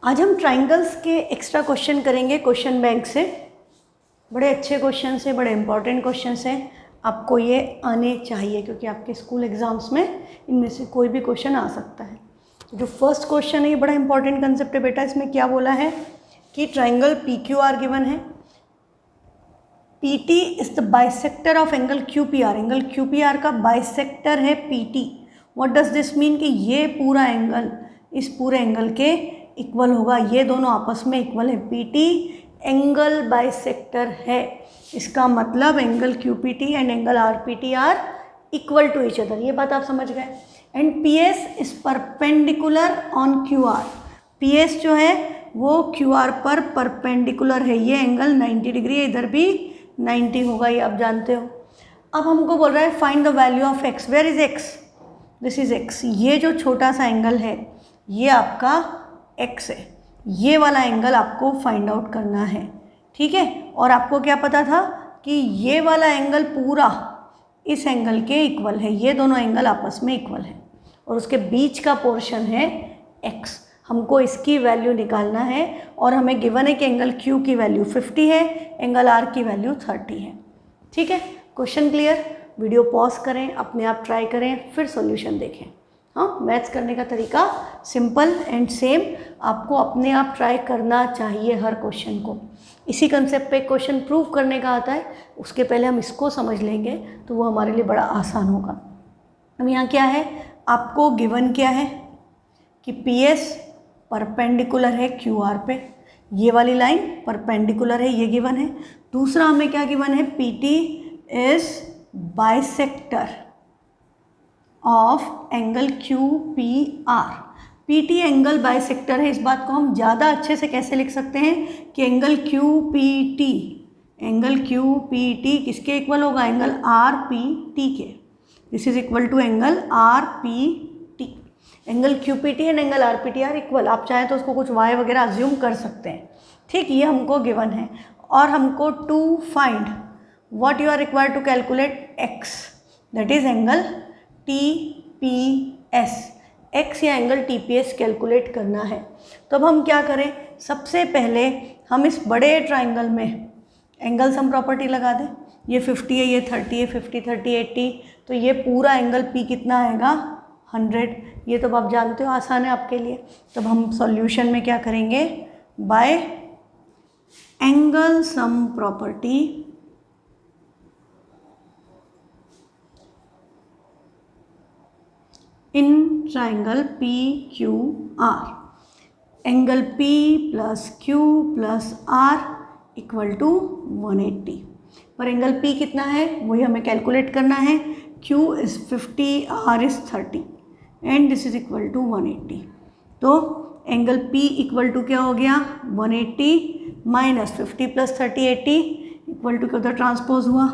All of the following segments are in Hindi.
आज हम ट्राइंगल्स के एक्स्ट्रा क्वेश्चन करेंगे क्वेश्चन बैंक से। बड़े अच्छे क्वेश्चन हैं, बड़े इंपॉर्टेंट क्वेश्चन हैं, आपको ये आने चाहिए क्योंकि आपके स्कूल एग्जाम्स में इनमें से कोई भी क्वेश्चन आ सकता है। तो जो फर्स्ट क्वेश्चन है ये बड़ा इंपॉर्टेंट कंसेप्ट है बेटा। इसमें क्या बोला है कि triangle P Q R given है, P T is the bisector of angle Q P R. Angle Q P R का बाइसेक्टर है P T. What does this mean कि ये पूरा एंगल इस पूरे एंगल के इक्वल होगा, ये दोनों आपस में इक्वल है। पी टी एंगल बाइसेक्टर है, इसका मतलब angle Q P T and angle R P T are equal to each other. ये बात आप समझ गए। And P S is perpendicular on Q R. P S जो है वो क्यू आर पर परपेंडिकुलर है। ये एंगल 90 डिग्री है, इधर भी 90 होगा, ये आप जानते हो। अब हमको बोल रहा है find the value of x. Where is x? This is x. ये जो छोटा सा एंगल है ये आपका एक्स है, ये वाला एंगल आपको फाइंड आउट करना है, ठीक है। और आपको क्या पता था कि ये वाला एंगल पूरा इस एंगल के इक्वल है, ये दोनों एंगल आपस में इक्वल है और उसके बीच का पोर्शन है एक्स। हमको इसकी वैल्यू निकालना है और हमें गिवन है कि एंगल क्यू की वैल्यू 50 है, एंगल आर की वैल्यू 30 है, ठीक है। Question clear? वीडियो पॉज करें, अपने आप ट्राई करें, फिर सॉल्यूशन देखें। हाँ, मैथ्स करने का तरीका सिंपल एंड सेम, आपको अपने आप ट्राई करना चाहिए हर क्वेश्चन को। इसी कंसेप्ट पे क्वेश्चन प्रूव करने का आता है, उसके पहले हम इसको समझ लेंगे तो वो हमारे लिए बड़ा आसान होगा। अब यहाँ क्या है, आपको गिवन क्या है कि पी एस परपेंडिकुलर है क्यू आर पे, ये वाली लाइन परपेंडिकुलर है, ये गिवन है। दूसरा हमें क्या गिवन है, P T is bisector of angle Q P R. P T angle bisector है। इस बात को हम ज़्यादा अच्छे से कैसे लिख सकते हैं कि एंगल क्यू पी टी किसके इक्वल होगा, एंगल आर पी टी के। This is equal to angle R P T. Angle Q P T and angle R P T are equal. आप चाहें तो उसको कुछ वाई वगैरह अज्यूम कर सकते हैं, ठीक। ये हमको गिवन है और हमको to find what you are required to calculate X, that is angle T P S. X या angle T P S calculate करना है। तो अब हम क्या करें, सबसे पहले हम इस बड़े ट्राइंगल में एंगल सम प्रॉपर्टी लगा दें। ये 50 है, ये 30 है, 50 30 80, तो ये पूरा एंगल पी कितना आएगा, 100। ये तो आप जानते हो, आसान है आपके लिए। तब हम सॉल्यूशन में क्या करेंगे, by angle sum property in triangle P Q R, angle P plus Q plus R equal to 180। पर एंगल पी कितना है वही हमें कैलकुलेट करना है। Q is 50, R is 30 and this is equal to 180। तो एंगल पी इक्वल टू क्या हो गया, 180 माइनस 50 प्लस 30 80 इक्वल टू क्या होता है, ट्रांसपोज हुआ।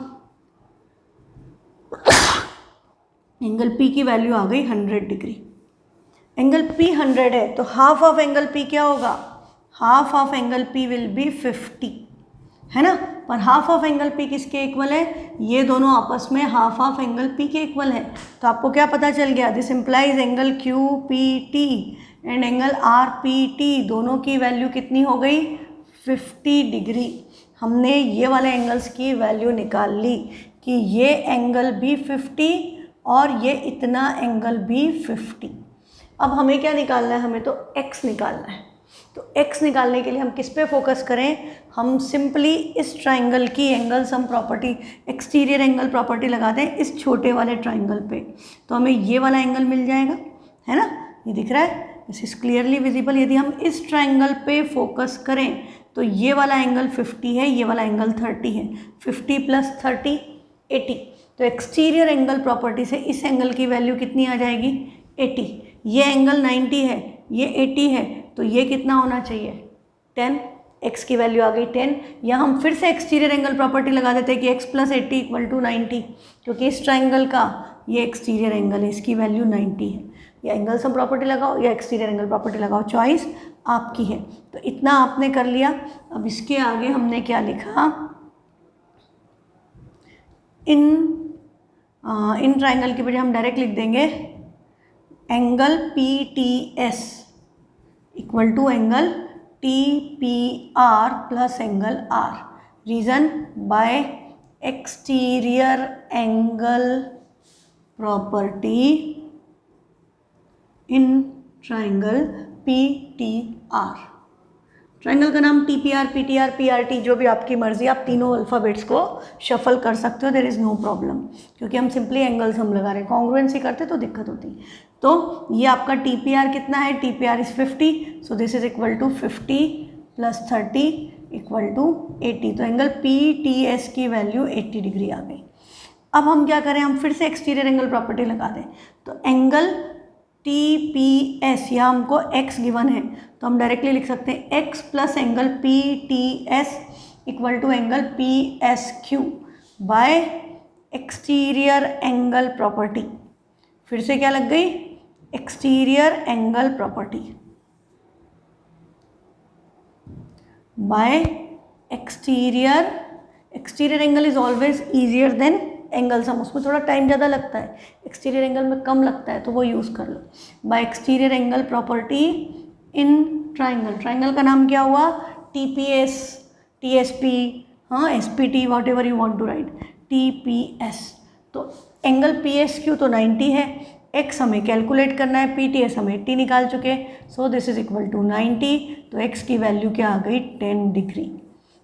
एंगल पी की वैल्यू आ गई 100 डिग्री। एंगल पी 100 है तो हाफ ऑफ एंगल पी क्या होगा, half of angle P will be 50, है ना। पर हाफ ऑफ एंगल पी किसके इक्वल है, ये दोनों आपस में हाफ ऑफ एंगल पी के इक्वल है। तो आपको क्या पता चल गया, this implies angle Q P T and angle R P T दोनों की वैल्यू कितनी हो गई, 50 डिग्री। हमने ये वाले एंगल्स की वैल्यू निकाल ली कि ये एंगल भी 50 और ये इतना एंगल भी 50। अब हमें क्या निकालना है, हमें तो x निकालना है। तो x निकालने के लिए हम किस पे फोकस करें, हम सिंपली इस ट्राइंगल की angle sum property, exterior angle property लगा दें इस छोटे वाले ट्राइंगल पे। तो हमें ये वाला एंगल मिल जाएगा, है ना, ये दिख रहा है, दिस इज क्लियरली विजिबल। यदि हम इस ट्राइंगल पे फोकस करें तो ये वाला एंगल 50 है, ये वाला एंगल 30 है, 50 प्लस 30 80। तो एक्सटीरियर एंगल प्रॉपर्टी से इस एंगल की वैल्यू कितनी आ जाएगी, 80। ये एंगल 90 है, ये 80 है, तो ये कितना होना चाहिए, 10। x की वैल्यू आ गई 10। या हम फिर से एक्सटीरियर एंगल प्रॉपर्टी लगा देते हैं कि x प्लस 80 इक्वल टू 90, क्योंकि इस ट्राइंगल का ये एक्सटीरियर एंगल है, इसकी वैल्यू 90 है। या एंगल सम प्रॉपर्टी लगाओ या एक्सटीरियर एंगल प्रॉपर्टी लगाओ, चॉइस आपकी है। तो इतना आपने कर लिया। अब इसके आगे हमने क्या लिखा, इन ट्राइंगल की बजाय हम डायरेक्ट लिख देंगे angle P T S equal to angle T P R plus angle R. Reason by exterior angle property in triangle P T R. Triangle का नाम T P R, P T R, P R T, जो भी आपकी मर्जी, आप तीनों अल्फ़ाबेट्स को शफल कर सकते हो, देयर इज़ नो प्रॉब्लम, क्योंकि हम सिंपली एंगल्स हम लगा रहे हैं. कॉन्ग्रुएंसी करते तो दिक्कत होती. तो ये आपका टी पी आर कितना है, T P R is 50, so this is equal to 50 plus 30 equal to 80. तो एंगल पी टी एस की वैल्यू 80 डिग्री आ गई. अब हम क्या करें, हम फिर से एक्सटीरियर एंगल प्रॉपर्टी लगा दें. तो एंगल टी पी एस, या हमको x गिवन है तो हम डायरेक्टली लिख सकते हैं x plus angle P T S equal to angle P S Q by exterior angle property. फिर से क्या लग गई, exterior angle property by exterior angle is always easier than angle sum. उसमें थोड़ा टाइम ज़्यादा लगता है, एक्सटीरियर एंगल में कम लगता है, तो वो यूज़ कर लो. By exterior angle property in triangle. Triangle का नाम क्या हुआ, T P S, T S P, हाँ S P T, whatever you want to write, T P S. तो एंगल पी एस क्यू तो 90 है, एक्स हमें कैलकुलेट करना है, पी टी एस हम 80 निकाल चुके, so this is equal to 90. तो एक्स की वैल्यू क्या आ गई, 10 डिग्री.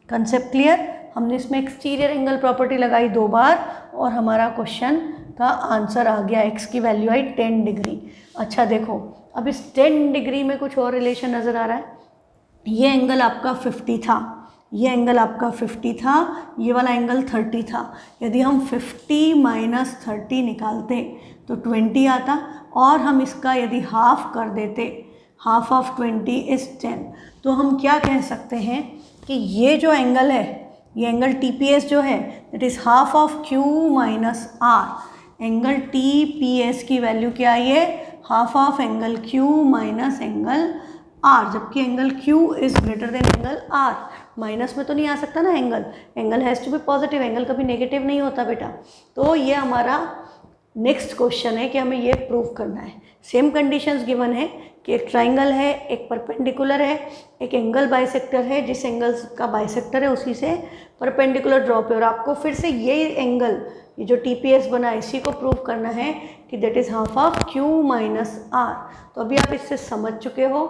Concept clear. हमने इसमें एक्सटीरियर एंगल प्रॉपर्टी लगाई 2 बार और हमारा क्वेश्चन का आंसर आ गया, एक्स की वैल्यू आई 10 डिग्री. अच्छा देखो, अब इस 10 डिग्री में कुछ और रिलेशन नज़र आ रहा है. ये एंगल आपका 50 था, ये एंगल आपका 50 था, ये वाला एंगल 30 था. यदि हम 50 माइनस 30 निकालते तो 20 आता, और हम इसका यदि हाफ कर देते, हाफ ऑफ 20 इज 10, तो हम क्या कह सकते हैं कि ये जो एंगल है, ये एंगल टी पी एस जो है, that is half of Q minus R. Angle T P S की वैल्यू क्या आई है, half of angle Q minus angle R, जबकि angle Q is greater than angle R. Minus में तो नहीं आ सकता ना angle has to be positive, angle कभी नेगेटिव नहीं होता बेटा. तो ये हमारा नेक्स्ट क्वेश्चन है कि हमें ये प्रूव करना है. सेम कंडीशंस गिवन है कि एक ट्राइंगल है, एक परपेंडिकुलर है, एक एंगल बाइसेक्टर है, जिस एंगल का बाइसेक्टर है उसी से परपेंडिकुलर ड्रॉप है, और आपको फिर से ये एंगल, ये जो टी पी एस बना है, इसी को प्रूव करना है कि that is half of Q minus R. तो अभी आप इससे समझ चुके हो,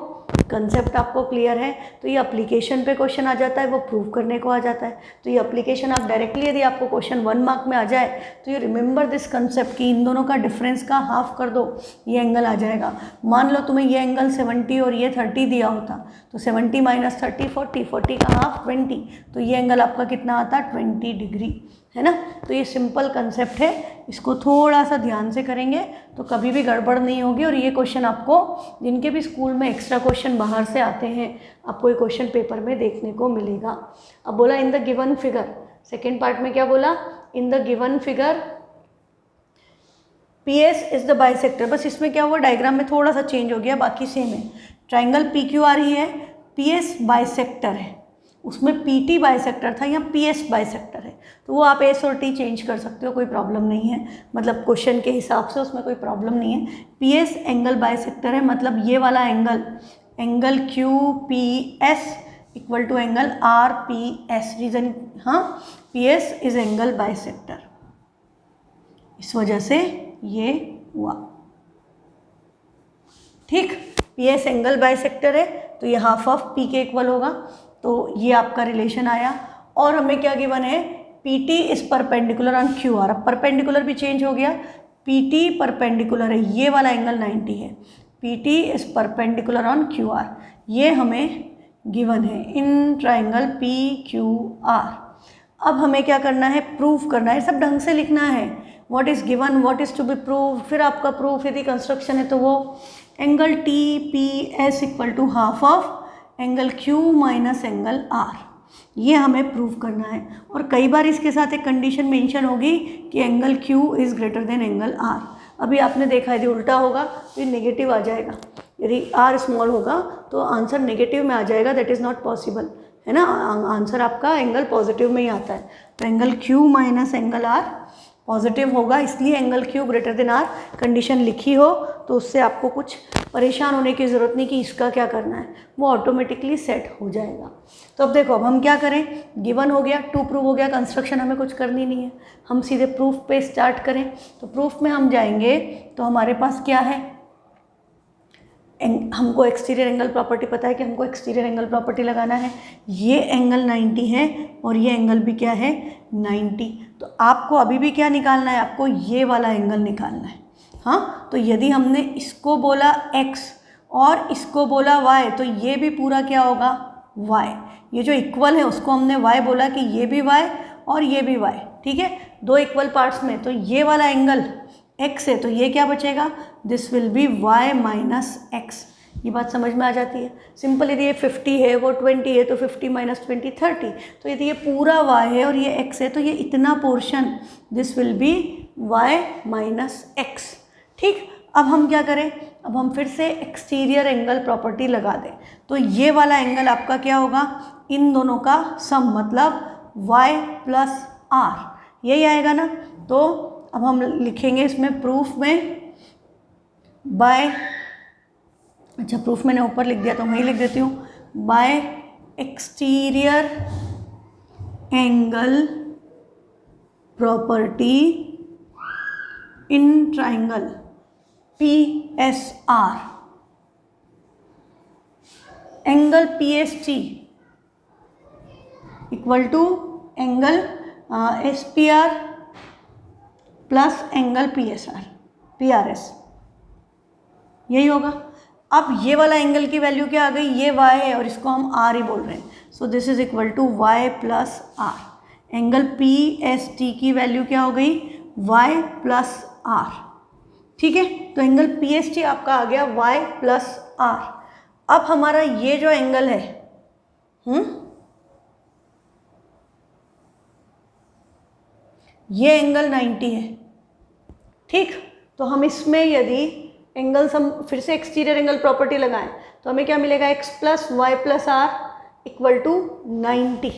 कंसेप्ट आपको क्लियर है. तो ये अप्लीकेशन पे क्वेश्चन आ जाता है, वो प्रूव करने को आ जाता है. तो ये अप्लीकेशन आप डायरेक्टली, यदि आपको क्वेश्चन 1 मार्क में आ जाए तो ये रिमेंबर दिस कंसेप्ट कि इन दोनों का डिफरेंस का हाफ कर दो, ये एंगल आ जाएगा. मान लो तुम्हें ये एंगल 70 और ये 30 दिया होता, तो 70 माइनस 30 40, 40 का हाफ 20, तो ये एंगल आपका कितना आता, 20 डिग्री, है ना. तो ये सिंपल कंसेप्ट है, इसको थोड़ा सा ध्यान से करेंगे तो कभी भी गड़बड़ नहीं होगी. और ये क्वेश्चन आपको, जिनके भी स्कूल में एक्स्ट्रा क्वेश्चन बाहर से आते हैं, आपको ये क्वेश्चन पेपर में देखने को मिलेगा. अब बोला in the given figure, second part में क्या बोला, in the given figure P S is the bisector. बस इसमें क्या हुआ, डायग्राम में थोड़ा सा चेंज हो गया, बाकी सेम है. ट्राइंगल पी क्यू आर ही है, पी एस बाइसेक्टर है, उसमें पी टी बाइसेक्टर था, यहाँ पी एस बाइसेक्टर है. तो वो आप एस और टी चेंज कर सकते हो, कोई प्रॉब्लम नहीं है, मतलब क्वेश्चन के हिसाब से उसमें कोई प्रॉब्लम नहीं है. पी एस एंगल बाइसेक्टर है, मतलब ये वाला angle Q P S equal to angle R P S. Reason, हाँ, P S is angle bisector, इस वजह से ये हुआ. ठीक, पी एस एंगल बाइसेक्टर है, तो ये हाफ ऑफ पी के इक्वल होगा. तो ये आपका रिलेशन आया. और हमें क्या गिवन है, P T is perpendicular on Q are. अब परपेंडिकुलर भी चेंज हो गया, पी टी परपेंडिकुलर है, ये वाला एंगल 90 है, P T is perpendicular on Q are, ये हमें गिवन है in triangle P Q are. अब हमें क्या करना है, प्रूफ करना है. सब ढंग से लिखना है, what is given, what is to be prove, फिर आपका प्रूफ. यदि कंस्ट्रक्शन है तो वो angle T P S equal to half of angle Q minus angle R, ये हमें प्रूव करना है. और कई बार इसके साथ एक कंडीशन मेंशन होगी कि angle Q is greater than angle R. अभी आपने देखा यदि उल्टा होगा तो ये नेगेटिव आ जाएगा, यदि आर स्मॉल होगा तो आंसर नेगेटिव में आ जाएगा, दैट इज़ नॉट पॉसिबल, है ना. आंसर आपका एंगल पॉजिटिव में ही आता है. तो angle Q minus angle R positive होगा, इसलिए angle Q greater than R condition लिखी हो तो उससे आपको कुछ परेशान होने की ज़रूरत नहीं कि इसका क्या करना है, वो ऑटोमेटिकली सेट हो जाएगा। तो अब देखो, अब हम क्या करें, गिवन हो गया, टू प्रूव हो गया, कंस्ट्रक्शन हमें कुछ करनी नहीं है, हम सीधे प्रूफ पे स्टार्ट करें। तो प्रूफ में हम जाएंगे तो हमारे पास क्या है, हमको एक्सटीरियर एंगल प्रॉपर्टी पता है कि हमको एक्सटीरियर एंगल प्रॉपर्टी लगाना है। ये एंगल 90 है और ये एंगल भी क्या है 90। तो आपको अभी भी क्या निकालना है, आपको ये वाला एंगल निकालना है। हाँ, तो यदि हमने इसको बोला x और इसको बोला y तो ये भी पूरा क्या होगा y। ये जो इक्वल है उसको हमने y बोला कि ये भी y और ये भी y, ठीक है, दो इक्वल पार्ट्स में। तो ये वाला एंगल x है तो ये क्या बचेगा, this will be y minus x। ये बात समझ में आ जाती है। सिंपल, यदि ये 50 है वो 20 है तो 50 माइनस 20 30। तो यदि ये पूरा y है और ये x है तो ये इतना portion, this will be y minus x। ठीक, अब हम क्या करें, अब हम फिर से एक्सटीरियर एंगल प्रॉपर्टी लगा दें। तो ये वाला एंगल आपका क्या होगा, इन दोनों का सम, मतलब y प्लस r, यही आएगा ना। तो अब हम लिखेंगे इसमें प्रूफ में बाय, अच्छा प्रूफ मैंने ऊपर लिख दिया तो वहीं लिख देती हूँ, by exterior angle property in triangle PSR, angle PST equal to angle SPR plus angle PRS, यही होगा। अब ये वाला एंगल की वैल्यू क्या आ गई, ये y है और इसको हम r ही बोल रहे हैं। So this is equal to y plus r। एंगल PST की वैल्यू क्या हो गई, y प्लस r, ठीक है। तो एंगल PST आपका आ गया y प्लस r। अब हमारा ये जो एंगल है, ये एंगल 90 है, ठीक। तो हम इसमें यदि एंगल्स हम फिर से एक्सटीरियर एंगल प्रॉपर्टी लगाएं तो हमें क्या मिलेगा, x plus y plus R equal to 90,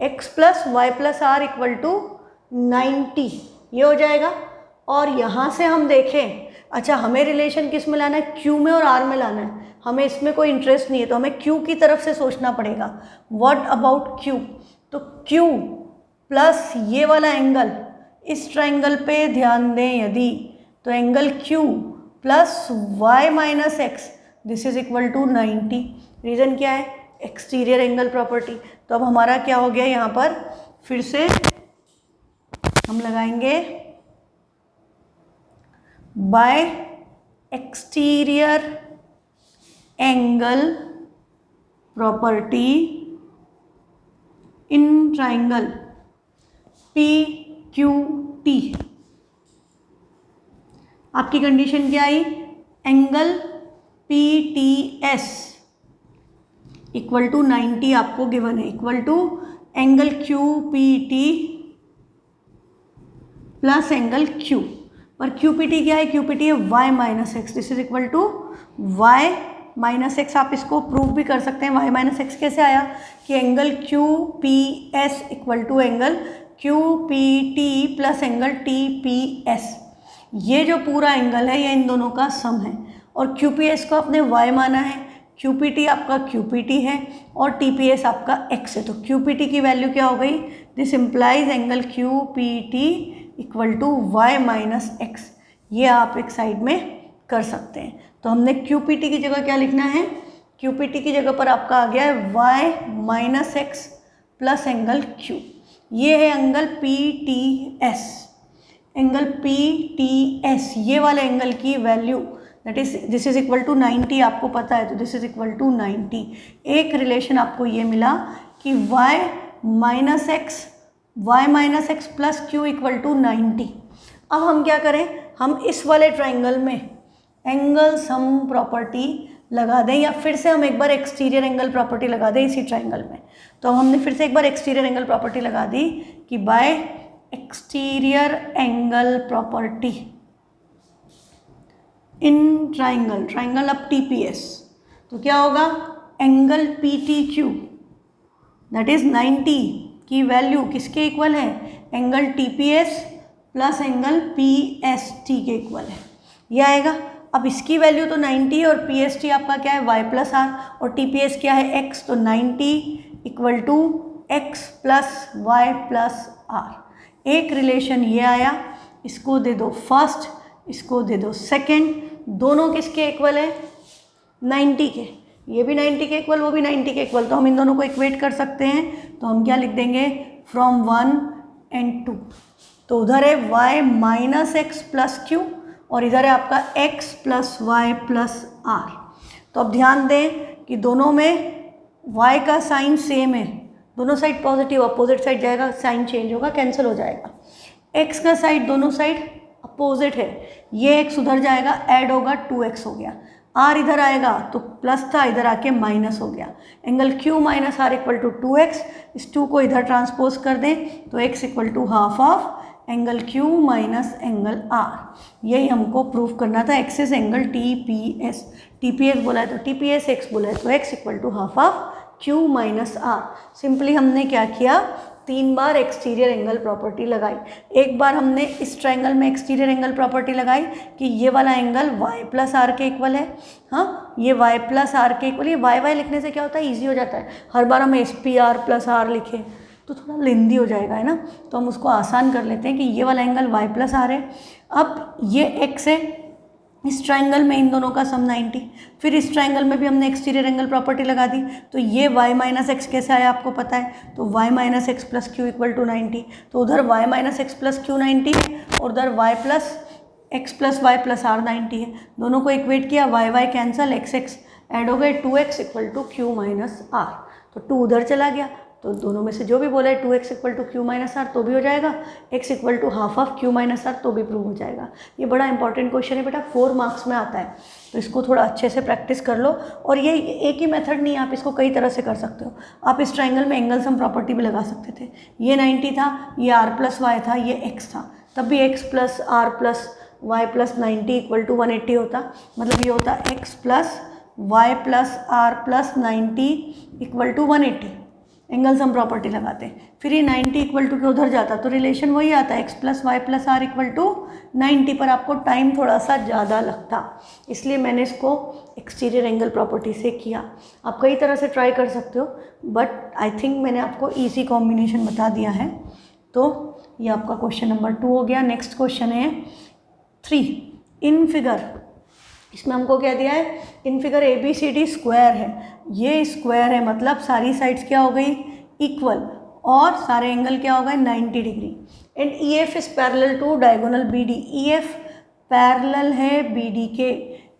x plus y plus R equal to 90, ये हो जाएगा। और यहाँ से हम देखें, अच्छा हमें रिलेशन किस में लाना है, q में और r में लाना है, हमें इसमें कोई इंटरेस्ट नहीं है तो हमें q की तरफ से सोचना पड़ेगा। व्हाट अबाउट q, तो q प्लस ये वाला एंगल, इस ट्राइंगल पे ध्यान दें यदि, तो angle q plus y minus x, this is equal to 90। Reason क्या है, एक्सटीरियर एंगल प्रॉपर्टी। तो अब हमारा क्या हो गया, यहाँ पर फिर से हम लगाएंगे by exterior angle property in triangle PQT। आपकी कंडीशन क्या आई, एंगल PTS इक्वल टू 90 आपको गिवन है, equal to angle QPT plus angle Q। पर QPT क्या है, QPT है y minus x, this is equal to y minus x. आप इसको प्रूव भी कर सकते हैं, y माइनस एक्स कैसे आया, कि angle QPS equal to angle QPT plus angle TPS। ये जो पूरा एंगल है ये इन दोनों का सम है और QPS को आपने y माना है, QPT आपका QPT है और TPS आपका x है। तो QPT की वैल्यू क्या हो गई, this implies angle QPT equal to y minus x. ये आप एक साइड में कर सकते हैं। तो हमने QPT की जगह क्या लिखना है, QPT की जगह पर आपका आ गया है y minus x plus angle Q। ये है एंगल PTS, एंगल PTS, ये वाले एंगल की value that is this is equal to 90, आपको पता है, तो दिस इज इक्वल टू 90। एक रिलेशन आपको ये मिला कि y minus x plus Q equal to 90। अब हम क्या करें, हम इस वाले ट्राइंगल में एंगल सम प्रॉपर्टी लगा दें या फिर से हम एक बार एक्सटीरियर एंगल प्रॉपर्टी लगा दें इसी ट्राइंगल में। तो हमने फिर से एक बार एक्सटीरियर एंगल प्रॉपर्टी लगा दी कि bye exterior angle property in triangle अब TPS, तो क्या होगा, एंगल PTQ दैट इज 90 की वैल्यू किसके इक्वल है, angle TPS plus angle PST के इक्वल है, ये आएगा। अब इसकी वैल्यू तो 90 है और PST आपका क्या है y प्लस आर और TPS क्या है x, तो 90 equal to x plus y plus R. एक रिलेशन ये आया, इसको दे दो फर्स्ट, इसको दे दो सेकेंड, दोनों किसके इक्वल है 90 के, ये भी 90 के इक्वल, वो भी 90 के इक्वल, तो हम इन दोनों को इक्वेट कर सकते हैं। तो हम क्या लिख देंगे फ्रॉम 1 and 2, तो उधर है y minus x plus Q और इधर है आपका x plus y plus R. तो अब ध्यान दें कि दोनों में y का साइन सेम है, दोनों साइड पॉजिटिव, अपोजिट साइड जाएगा साइन चेंज होगा, कैंसिल हो जाएगा। x का साइड दोनों साइड अपोजिट है, ये x उधर जाएगा ऐड होगा 2x हो गया, r इधर आएगा तो प्लस था इधर आके माइनस हो गया। Angle q minus R equal to 2x, इस 2 को इधर ट्रांसपोज कर दें तो x equal to half of angle Q minus angle R। यही हमको प्रूव करना था, एक्सिस एंगल TPS बोला है तो TPS x बोला है तो x equal to half of Q minus R। Simply हमने क्या किया, 3 बार एक्सटीरियर एंगल प्रॉपर्टी लगाई। एक बार हमने इस ट्रायंगल में एक्सटीरियर एंगल प्रॉपर्टी लगाई कि ये वाला एंगल y प्लस आर के इक्वल है, हाँ ये y प्लस आर के इक्वल, ये y लिखने से क्या होता है ईजी हो जाता है, हर बार हम SPR प्लस आर लिखें तो थोड़ा लेंदी हो जाएगा है ना, तो हम उसको आसान कर लेते हैं कि ये वाला एंगल y प्लस आर है। अब ये x है, इस ट्रायंगल में इन दोनों का सम 90, फिर इस ट्रायंगल में भी हमने एक्सटीरियर एंगल प्रॉपर्टी लगा दी, तो ये y माइनस एक्स कैसे आया आपको पता है, तो y minus x plus Q equal to 90, तो उधर y minus x plus Q 90 है और उधर y plus x plus y plus R 90 है। दोनों को इक्वेट किया, y कैंसल, x ऐड हो गए, 2x equal to Q minus R, तो 2 उधर चला गया, तो दोनों में से जो भी बोला है 2x equal to Q minus R तो भी हो जाएगा, x equal to half of Q minus R तो भी प्रूव हो जाएगा। ये बड़ा इंपॉर्टेंट क्वेश्चन है बेटा, 4 मार्क्स में आता है, तो इसको थोड़ा अच्छे से प्रैक्टिस कर लो। और ये एक ही मेथड नहीं, आप इसको कई तरह से कर सकते हो। आप इस ट्रायंगल में एंगल सम प्रॉपर्टी भी लगा सकते थे, ये 90 था, ये r प्लस वाई था, ये x था, तब भी x plus R plus y plus 90 equal to 180 होता, मतलब ये होता x plus y plus R plus 90 equal to 180, angle sum property लगाते हैं। फिर ये 90 इक्वल टू के उधर जाता तो रिलेशन वही आता है x plus y plus R equal to 90, पर आपको टाइम थोड़ा सा ज़्यादा लगता, इसलिए मैंने इसको एक्सटीरियर एंगल प्रॉपर्टी से किया। आप कई तरह से ट्राई कर सकते हो, बट आई थिंक मैंने आपको ईजी कॉम्बिनेशन बता दिया है। तो ये आपका क्वेश्चन नंबर 2 हो गया। नेक्स्ट क्वेश्चन है 3 इन फिगर, इसमें हमको क्या दिया है, इन फिगर ABCD स्क्वायर है, ये स्क्वायर है मतलब सारी साइड्स क्या हो गई इक्वल और सारे एंगल क्या हो गए 90 degree, and EF is parallel to diagonal BD, EF parallel है BD के,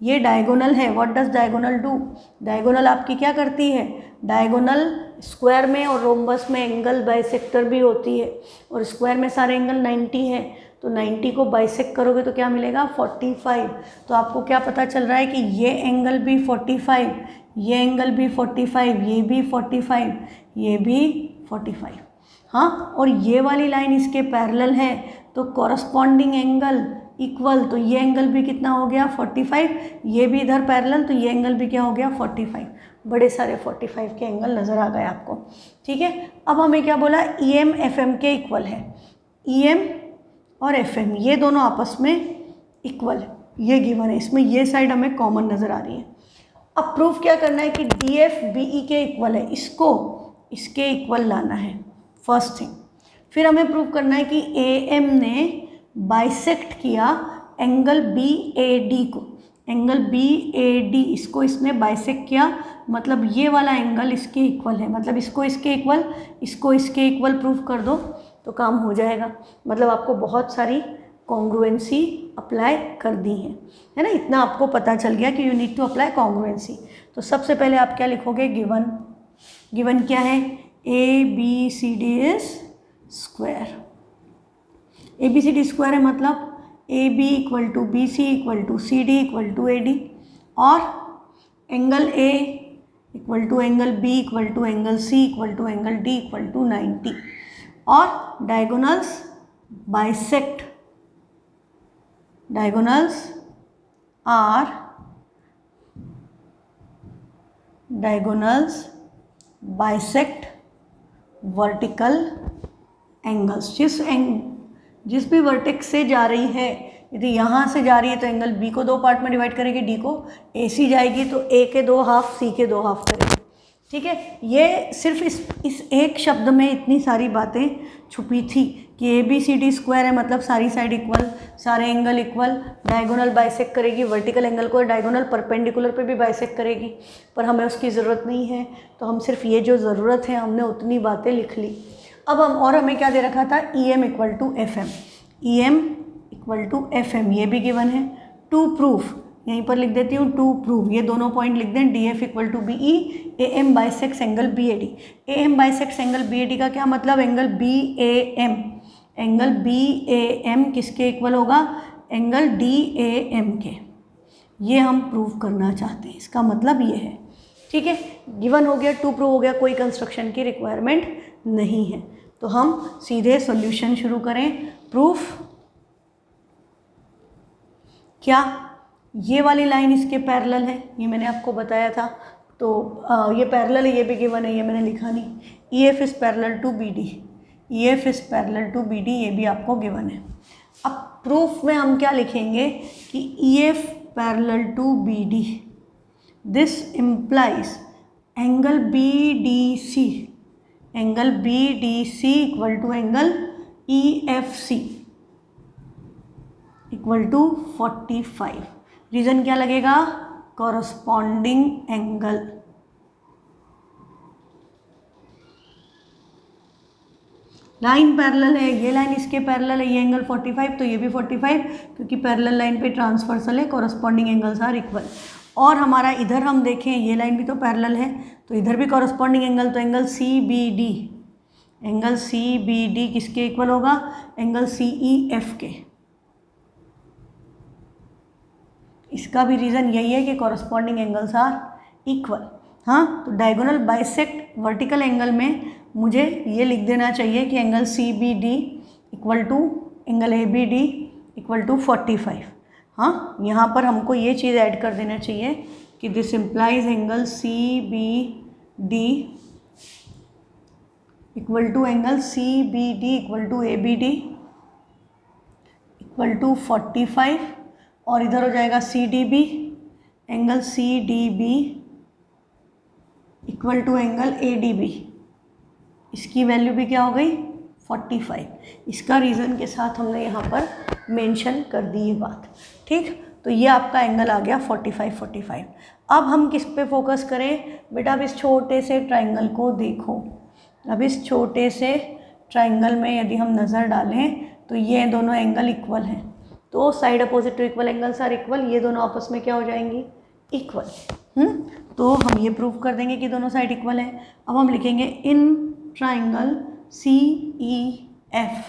ये डायगोनल है। What does diagonal do, diagonal आपकी क्या करती है, डायगोनल स्क्वायर में और रोम्बस में एंगल बाइसेक्टर भी होती है, और स्क्वायर में सारे एंगल 90 है, तो 90 को बाइसेक्ट करोगे तो क्या मिलेगा 45। तो आपको क्या पता चल रहा है कि ये एंगल भी 45, ये एंगल भी 45, ये भी 45, ये भी 45, हाँ, और ये वाली लाइन इसके पैरेलल है तो कॉरस्पॉन्डिंग एंगल इक्वल, तो ये एंगल भी कितना हो गया 45, ये भी इधर पैरेलल तो ये एंगल भी क्या हो गया 45, बड़े सारे 45 के एंगल नज़र आ गए आपको, ठीक है। अब हमें क्या बोला, EM FM के इक्वल है, EM और FM ये दोनों आपस में इक्वल है, ये गिवन है, इसमें ये साइड हमें कॉमन नज़र आ रही है। अब प्रूफ क्या करना है कि DF BE के इक्वल है, इसको इसके इक्वल लाना है फर्स्ट थिंग। फिर हमें प्रूफ करना है कि AM ने बाइसेक्ट किया एंगल BAD को, एंगल BAD इसको इसने बाइसेक्ट किया, मतलब ये वाला एंगल इसके इक्वल है, मतलब इसको इसके इक्वल, इसको इसके इक्वल प्रूफ कर दो तो काम हो जाएगा। मतलब आपको बहुत सारी कॉन्ग्रुएंसी अप्लाई कर दी है ना, इतना आपको पता चल गया कि you need to apply congruency. तो सबसे पहले आप क्या लिखोगे, गिवन क्या है, ABCD is square, ABCD square है मतलब AB equal to BC equal to CD equal to AD, और angle A equal to angle B equal to angle C equal to angle D equal to 90, और diagonals bisect, diagonals bisect vertical angles, जिस भी वर्टेक्स से जा रही है, यदि यहाँ से जा रही है तो एंगल बी को 2 पार्ट में डिवाइड करेगी, डी को, ए सी जाएगी तो ए के 2 हाफ, सी के 2 हाफ करेगी। ठीक है, ये सिर्फ इस एक शब्द में इतनी सारी बातें छुपी थी कि A B C D square है, मतलब सारी साइड इक्वल, सारे एंगल इक्वल, डायगोनल बाइसेक्ट करेगी, वर्टिकल एंगल को डायगोनल परपेंडिकुलर पे भी बाइसेक्ट करेगी, पर हमें उसकी ज़रूरत नहीं है, तो हम सिर्फ ये जो ज़रूरत है हमने उतनी बातें लिख ली। अब हमें क्या दे रखा था, E M equal to F M, E M equal to F M, ये भी गिवन है। टू प्रूफ, यहीं पर लिख देती हूँ, टू प्रूव, ये दोनों पॉइंट लिख दें, D F equal to B E, A M bisects angle B A D. A M bisects angle B A D का क्या मतलब, angle B A M, angle B A M किसके इक्वल होगा, एंगल डी ए एम के। ये हम प्रूव करना चाहते हैं, इसका मतलब ये है। ठीक है, गिवन हो गया, टू प्रूव हो गया, कोई कंस्ट्रक्शन की रिक्वायरमेंट नहीं है, तो हम सीधे सॉल्यूशन शुरू करें। प्रूफ क्या, ये वाली लाइन इसके पैरेलल है, ये मैंने आपको बताया था, तो ये पैरेलल है, ये भी गिवन है, ये मैंने लिखा नहीं। E F is parallel to B D, E F is parallel to B D, ये भी आपको गिवन है। अब प्रूफ में हम क्या लिखेंगे कि E F parallel to B D, this implies angle B D C, angle B D C equal to angle E F C equal to 45। Reason क्या लगेगा, कॉरस्पॉन्डिंग एंगल। लाइन पैरेलल है, ये लाइन इसके पैरेलल है, ये एंगल 45, तो ये भी 45, क्योंकि पैरेलल लाइन पे ट्रांसवर्सल है, कॉरस्पॉन्डिंग एंगल्स आर इक्वल। और हमारा इधर हम देखें, ये लाइन भी तो पैरेलल है, तो इधर भी कॉरस्पॉन्डिंग एंगल, तो angle C B D, angle C B D किसके इक्वल होगा, एंगल सी ई एफ के। इसका भी रीज़न यही है कि कॉरस्पॉन्डिंग एंगल्स आर इक्वल। हाँ, तो डायगोनल बाइसेक्ट वर्टिकल एंगल में मुझे ये लिख देना चाहिए कि angle C B D equal to angle A B D equal to 45। हाँ, यहाँ पर हमको ये चीज़ ऐड कर देना चाहिए कि this implies angle C B D equal to angle C B D equal to A B D equal to 45, और इधर हो जाएगा C D B, angle C D B equal to angle A D B, इसकी वैल्यू भी क्या हो गई 45। इसका रीज़न के साथ हमने यहाँ पर मेंशन कर दी ये बात। ठीक, तो ये आपका एंगल आ गया 45। अब हम किस पे फोकस करें बेटा, अब इस छोटे से ट्राइंगल को देखो। अब इस छोटे से ट्राइंगल में यदि हम नज़र डालें तो ये दोनों एंगल इक्वल हैं, तो side opposite to equal angles are equal, ये दोनों आपस में क्या हो जाएंगी, इक्वल। तो हम ये प्रूव कर देंगे कि दोनों साइड इक्वल हैं। अब हम लिखेंगे in triangle C E F,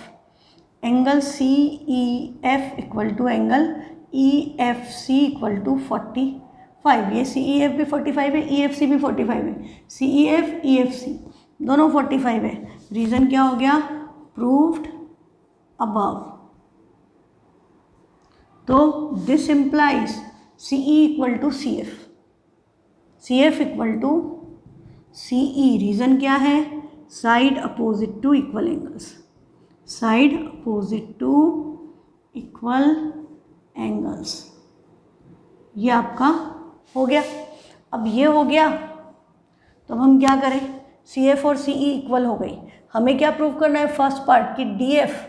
angle C E F equal to angle E F C equal to 45। ये सी ई एफ भी 45 है, ई एफ सी भी 45 है, सी ई एफ ई एफ सी दोनों 45 है। रीज़न क्या हो गया, प्रूव्ड अबव। तो this implies C E equal to C F, C F equal to C E. Reason क्या है, side opposite to equal angles, side opposite to equal angles. ये आपका हो गया। अब ये हो गया तो हम क्या करें, सी एफ और सी ई इक्वल हो गई। हमें क्या प्रूव करना है, फर्स्ट पार्ट कि डी एफ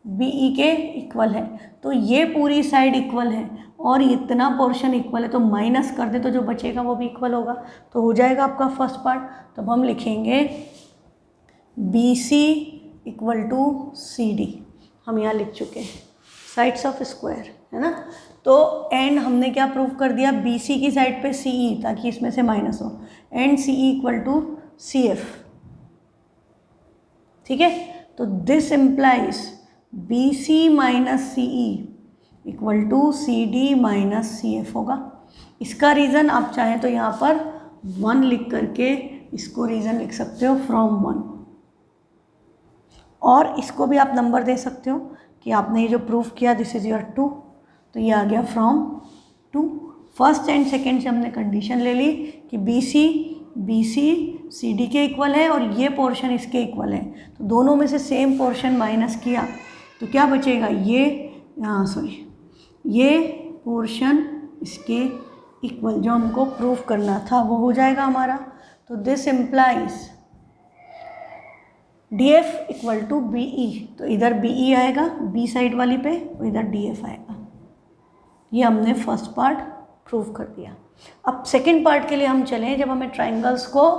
बी ई के इक्वल है, तो ये पूरी साइड इक्वल है और इतना पोर्शन इक्वल है, तो माइनस कर दे तो जो बचेगा वो भी इक्वल होगा, तो हो जाएगा आपका फर्स्ट पार्ट। तब हम लिखेंगे B C equal to C D, हम यहाँ लिख चुके हैं, साइड्स ऑफ स्क्वायर है ना। तो एंड हमने क्या प्रूव कर दिया, बी सी की साइड पे सी ई, ताकि इसमें से माइनस हो, and C E equal to C F. ठीक है, तो this implies B C minus C E equal to C D minus C F होगा। इसका रीज़न आप चाहें तो यहाँ पर 1 लिख करके इसको रीज़न लिख सकते हो, फ्रॉम 1, और इसको भी आप नंबर दे सकते हो कि आपने ये जो प्रूफ किया दिस इज़ योर 2, तो ये आ गया फ्रॉम 2। फर्स्ट एंड सेकेंड से हमने कंडीशन ले ली कि बी सी सी डी के इक्वल है और ये पोर्शन इसके इक्वल है, तो दोनों में से सेम पोर्शन माइनस किया तो क्या बचेगा, ये ये पोर्शन इसके इक्वल जो हमको प्रूव करना था वो हो जाएगा हमारा। तो this implies DF equal to BE, तो इधर BE आएगा बी साइड वाली पे और इधर DF आएगा। ये हमने फर्स्ट पार्ट प्रूव कर दिया। अब सेकंड पार्ट के लिए हम चलें, जब हमें ट्राइंगल्स को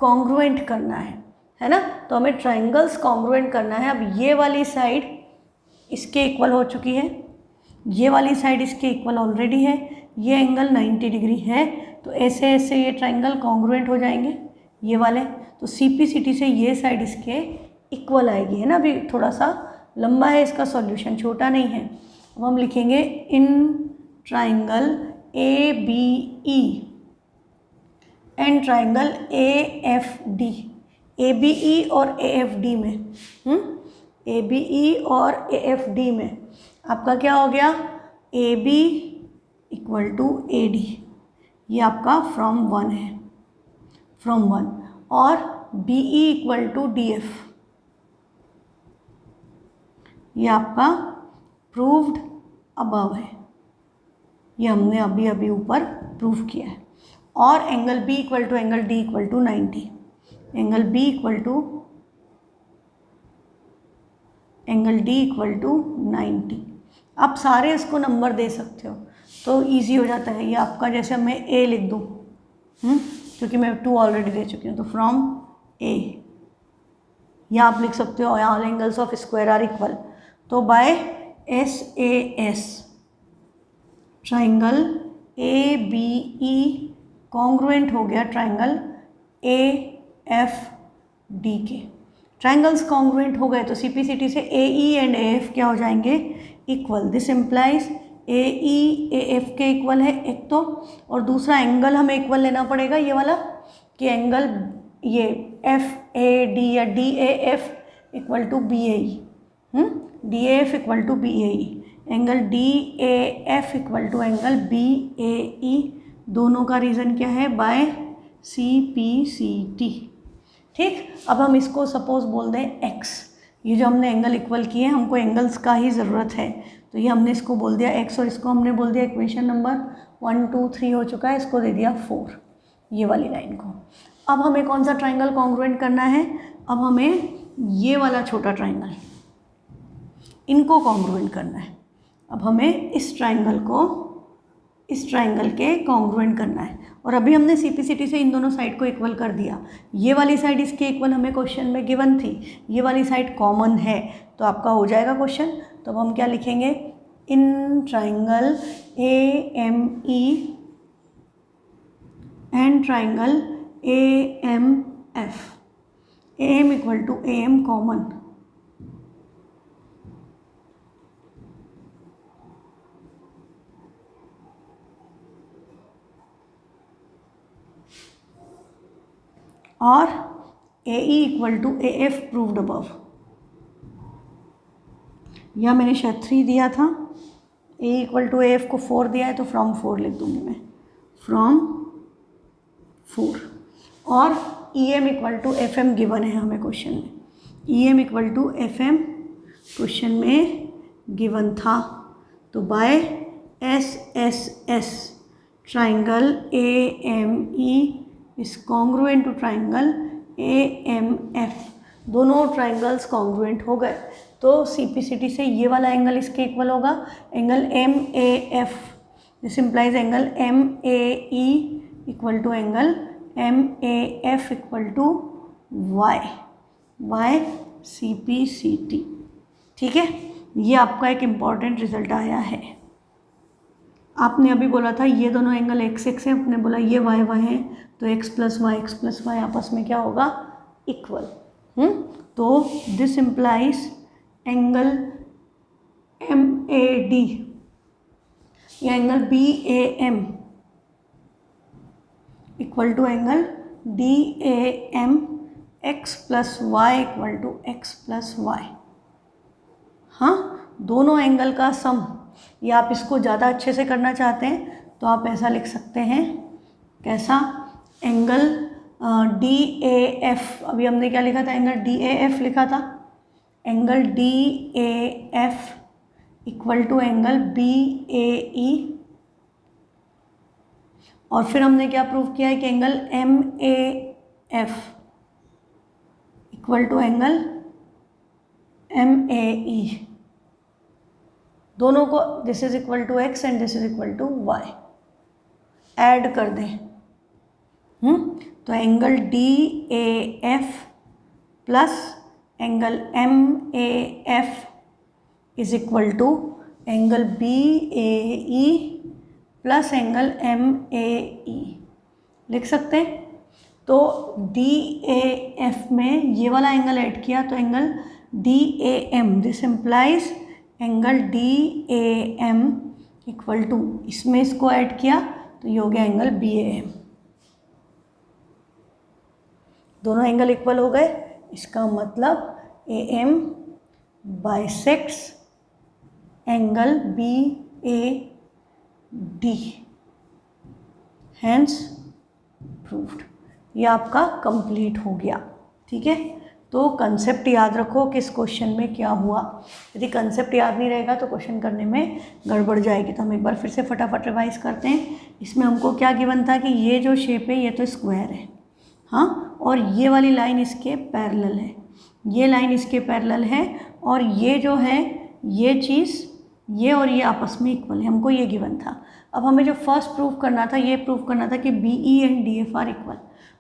कॉन्ग्रुएंट करना है ना, तो हमें ट्राइंगल्स कॉन्ग्रुएंट करना है। अब ये वाली साइड इसके इक्वल हो चुकी है, ये वाली साइड इसके इक्वल ऑलरेडी है, ये एंगल 90 डिग्री है, तो ऐसे ऐसे ये ट्राइंगल कॉन्ग्रुएंट हो जाएंगे ये वाले। तो CPCT से ये साइड इसके इक्वल आएगी, है ना। अभी थोड़ा सा लंबा है इसका सॉल्यूशन, छोटा नहीं है। अब हम लिखेंगे in triangle ABE and triangle AFD, ABE और AFD में ABE और AFD में आपका क्या हो गया, AB इक्वल टू AD, ये आपका फ्रॉम 1 है, फ्रॉम 1, और BE इक्वल टू DF, ये आपका प्रूव्ड अबव है, ये हमने अभी अभी ऊपर प्रूव किया है। और angle B equal to angle D equal to 90, angle B equal to angle D equal to 90। आप सारे इसको नंबर दे सकते हो तो इजी हो जाता है। ये आपका, जैसे मैं A लिख दूँ क्योंकि मैं 2 ऑलरेडी दे चुकी हूँ, तो फ्रॉम A, या आप लिख सकते हो all angles of square are equal, तो by SAS triangle ABE congruent हो गया ट्राइंगल AFD के। ट्राइंगल्स कॉन्ग्रुएंट हो गए तो CPCT से AE एंड AF क्या हो जाएंगे, equal. This implies AE AF के इक्वल है एक तो, और दूसरा एंगल हमें इक्वल लेना पड़ेगा ये वाला, कि एंगल ये FAD या DAF equal to BAE, DAF equal to BAE, angle DAF equal to angle BAE, दोनों का रीज़न क्या है, बाय CPCT। ठीक, अब हम इसको सपोज बोल दें x, ये जो हमने एंगल इक्वल किए हैं, हमको एंगल्स का ही ज़रूरत है, तो ये हमने इसको बोल दिया x, और इसको हमने बोल दिया इक्वेशन नंबर 1 2 3 हो चुका है, इसको दे दिया 4, ये वाली लाइन को। अब हमें कौन सा ट्राइंगल कॉन्ग्रुएंट करना है, अब हमें ये वाला छोटा ट्राइंगल, इनको कॉन्ग्रुएंट करना है। अब हमें इस ट्राइंगल को इस ट्राइंगल के कॉन्ग्रुएंट करना है, और अभी हमने CPCT से इन दोनों साइड को इक्वल कर दिया। ये वाली साइड इसके इक्वल हमें क्वेश्चन में गिवन थी, ये वाली साइड कॉमन है, तो आपका हो जाएगा क्वेश्चन। तो अब हम क्या लिखेंगे, in triangle AME and triangle AMF, AM equal to AM common, और AE equal to AF proved above, या मैंने शायद 3 दिया था, AE इक्वल टू AF को 4 दिया है, तो फ्रॉम 4 लिख दूंगी मैं, फ्रॉम 4। और EM equal to FM given है हमें क्वेश्चन में, EM equal to FM question में गिवन था, तो by SSS triangle AME is congruent to triangle AMF, दोनों ट्राइंगल्स कॉन्ग्रुएंट हो गए। तो CPCT से ये वाला एंगल इसके इक्वल होगा, angle MAF, this implies angle MAE equal to angle MAF equal to Y by CPCT। ठीक है, ये आपका एक इम्पॉर्टेंट रिजल्ट आया है। आपने अभी बोला था ये दोनों एंगल x x है, आपने बोला ये y y है, तो x प्लस y आपस में क्या होगा, इक्वल। तो दिस इम्प्लाइज एंगल MAD या angle BAM equal to angle DAM, x plus Y equal to x plus Y. हाँ, दोनों एंगल का सम, या आप इसको ज़्यादा अच्छे से करना चाहते हैं तो आप ऐसा लिख सकते हैं, कैसा, एंगल DAF, अभी हमने क्या लिखा था, एंगल DAF लिखा था, angle D A F equal to angle B A E, और फिर हमने क्या प्रूव किया है कि angle M A F equal to angle M A E, दोनों को this is equal to X and this is equal to Y add कर दें। तो angle D A F plus angle M A F is equal to angle B A E plus angle M A ई लिख सकते हैं। तो डी ए एफ में ये वाला एंगल ऐड किया तो angle D A M, this implies angle D A M equal to, इसमें इसको ऐड किया तो ये हो गया एंगल बी ए एम। दोनों एंगल इक्वल हो गए, इसका मतलब A M bisects angle B A D, hence proved. ये आपका कंप्लीट हो गया। ठीक है, तो कंसेप्ट याद रखो कि इस क्वेश्चन में क्या हुआ। यदि कंसेप्ट याद नहीं रहेगा तो क्वेश्चन करने में गड़बड़ जाएगी। तो हम एक बार फिर से फटाफट रिवाइज करते हैं। इसमें हमको क्या गिवन था कि ये जो शेप है ये तो स्क्वायर है, हाँ, और ये वाली लाइन इसके पैरेलल है, ये लाइन इसके पैरेलल है, और ये जो है ये चीज़ ये और ये आपस में इक्वल है, हमको ये गिवन था। अब हमें जो फर्स्ट प्रूफ करना था, ये प्रूफ करना था कि B E and D F are equal.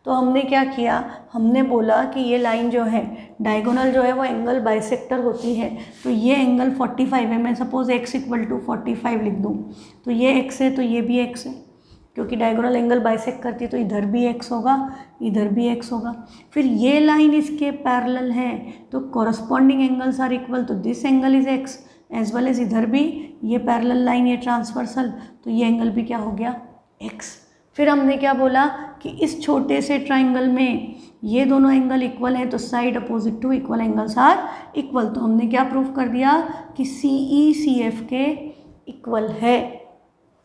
तो हमने क्या किया, हमने बोला कि ये लाइन जो है डायगोनल जो है वो एंगल बाइसेक्टर होती है। तो ये एंगल 45 है, मैं सपोज x इक्वल टू 45 लिख दूँ, तो ये x है तो ये भी x है, क्योंकि डायगोनल एंगल बाइसेक्ट करती है तो इधर भी x होगा, इधर भी x होगा। फिर ये लाइन इसके पैरेलल है तो कॉरस्पॉन्डिंग एंगल्स आर इक्वल, तो this angle is x as well as इधर भी ये पैरेलल लाइन, ये ट्रांसवर्सल, तो ये एंगल भी क्या हो गया x। फिर हमने क्या बोला कि इस छोटे से ट्राइंगल में ये दोनों एंगल इक्वल हैं तो side opposite to equal angles are equal. तो हमने क्या प्रूफ कर दिया कि सी ई सी एफ के इक्वल है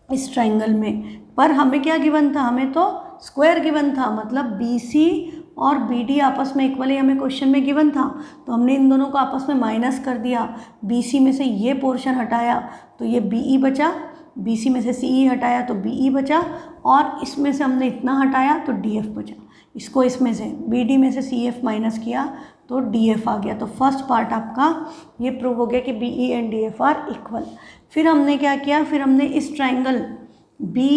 इस ट्राइंगल में। पर हमें क्या गिवन था, हमें तो स्क्वायर गिवन था, मतलब बी सी और बी डी आपस में इक्वल है, हमें क्वेश्चन में गिवन था। तो हमने इन दोनों को आपस में माइनस कर दिया, बी सी में से ये पोर्शन हटाया तो ये बी ई बचा, बी सी में से सी ई हटाया तो बी ई बचा, और इसमें से हमने इतना हटाया तो डी एफ बचा। इसको इसमें से बी डी में से सी एफ माइनस किया तो डी एफ आ गया। तो फर्स्ट पार्ट आपका ये प्रूव हो गया कि B E and D F are equal. फिर हमने क्या किया, फिर हमने इस triangle B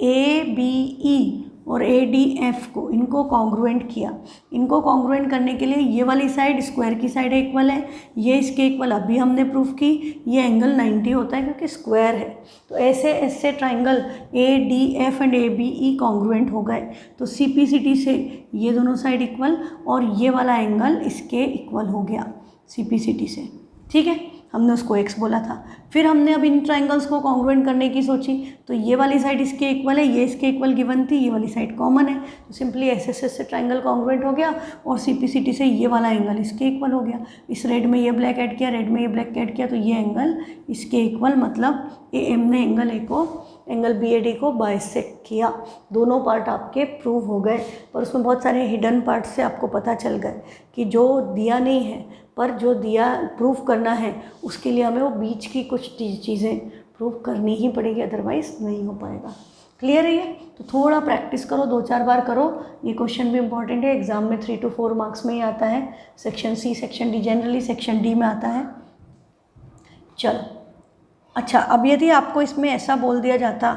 A B E और ए डी एफ को, इनको कॉन्ग्रुएंट किया। इनको कॉन्ग्रुएंट करने के लिए ये वाली साइड स्क्वायर की साइड इक्वल है, ये इसके इक्वल, अभी हमने प्रूफ की ये एंगल 90 होता है क्योंकि स्क्वायर है। तो ऐसे ऐसे triangle A D F and A B E congruent हो गए। तो सी पी सी टी से ये दोनों साइड इक्वल और ये वाला एंगल इसके इक्वल हो गया सी पी सी टी से। ठीक है, हमने उसको x बोला था। फिर हमने अब इन ट्राइंगल्स को कॉन्ग्रुएंट करने की सोची, तो ये वाली साइड इसके इक्वल है, ये इसके इक्वल गिवन थी, ये वाली साइड कॉमन है, तो सिंपली एस एस एस से ट्राइंगल कॉन्ग्रुएंट हो गया और सी पी सी टी से ये वाला एंगल इसके इक्वल हो गया। इस रेड में ये ब्लैक ऐड किया, रेड में ये ब्लैक ऐड किया, तो ये एंगल इसके इक्वल, मतलब ए एम ने एंगल ए को, एंगल बी ए डी को बाइसेक्ट किया। दोनों पार्ट आपके प्रूव हो गए, पर उसमें बहुत सारे हिडन पार्ट से आपको पता चल गए कि जो दिया नहीं है पर जो दिया प्रूफ करना है उसके लिए हमें वो बीच की कुछ चीज़ें प्रूफ करनी ही पड़ेगी, अदरवाइज़ नहीं हो पाएगा। क्लियर है ये? तो थोड़ा प्रैक्टिस करो, 2-4 बार करो। ये क्वेश्चन भी इंपॉर्टेंट है, एग्जाम में 3 to 4 मार्क्स में ही आता है। Section C, section D, generally section D में आता है। चलो अच्छा, अब यदि आपको इसमें ऐसा बोल दिया जाता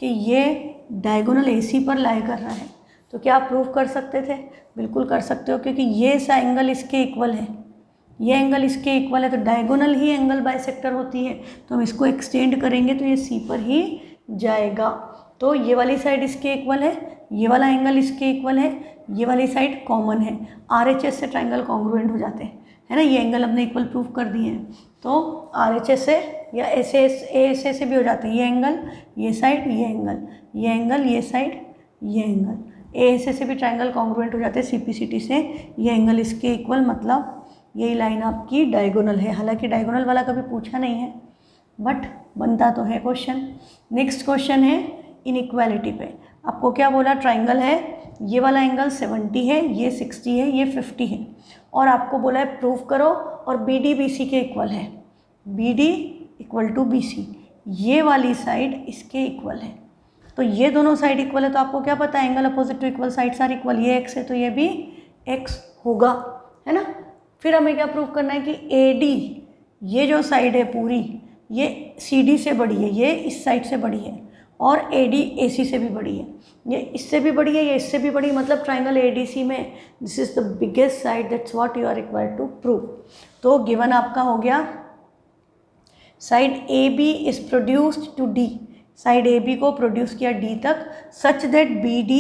कि ये डायगोनल ए सी पर लाई कर रहा है तो क्या आप प्रूफ कर सकते थे? बिल्कुल कर सकते हो, क्योंकि ये ऐसा एंगल इसके इक्वल है, ये एंगल इसके इक्वल है, तो डायगोनल ही एंगल बाइसेक्टर होती है। तो हम इसको एक्सटेंड करेंगे तो ये सी पर ही जाएगा। तो ये वाली साइड इसके इक्वल है, ये वाला एंगल इसके इक्वल है, ये वाली साइड कॉमन है, आर एच एस से ट्राइंगल कॉन्ग्रुएंट हो जाते हैं, है ना। ये एंगल हमने इक्वल प्रूफ कर दिए हैं, तो आर एच एस से या एस ए से भी हो जाते हैं। ये एंगल, ये साइड, ये एंगल, ये एंगल, ये साइड, ये एंगल, ए से भी ट्राइंगल कॉन्ग्रुएंट हो जाते हैं सी पी सी टी से। ये एंगल इसके इक्वल, मतलब यही लाइन आपकी डायगोनल है। हालांकि डायगोनल वाला कभी पूछा नहीं है, बट बनता तो है क्वेश्चन। नेक्स्ट क्वेश्चन है इनइक्वालिटी पे। आपको क्या बोला, ट्राइंगल है, ये वाला एंगल 70 है, ये 60 है, ये 50 है, और आपको बोला है प्रूव करो और बी डी बी सी के इक्वल है, B D equal to B C, ये वाली साइड इसके इक्वल है। तो ये दोनों साइड इक्वल है, तो आपको क्या पता है, angle opposite to equal sides are equal, ये x है तो ये भी x होगा, है ना। फिर हमें क्या प्रूव करना है कि AD, ये जो साइड है पूरी, ये CD से बड़ी है, ये इस साइड से बड़ी है, और AD AC से भी बड़ी है, ये इससे भी बड़ी है, ये इससे भी बड़ी, मतलब ट्राइंगल ADC में this is the biggest side, that's what you are required to prove. तो गिवन आपका हो गया side AB is produced to D, side AB को प्रोड्यूस किया D तक, such that BD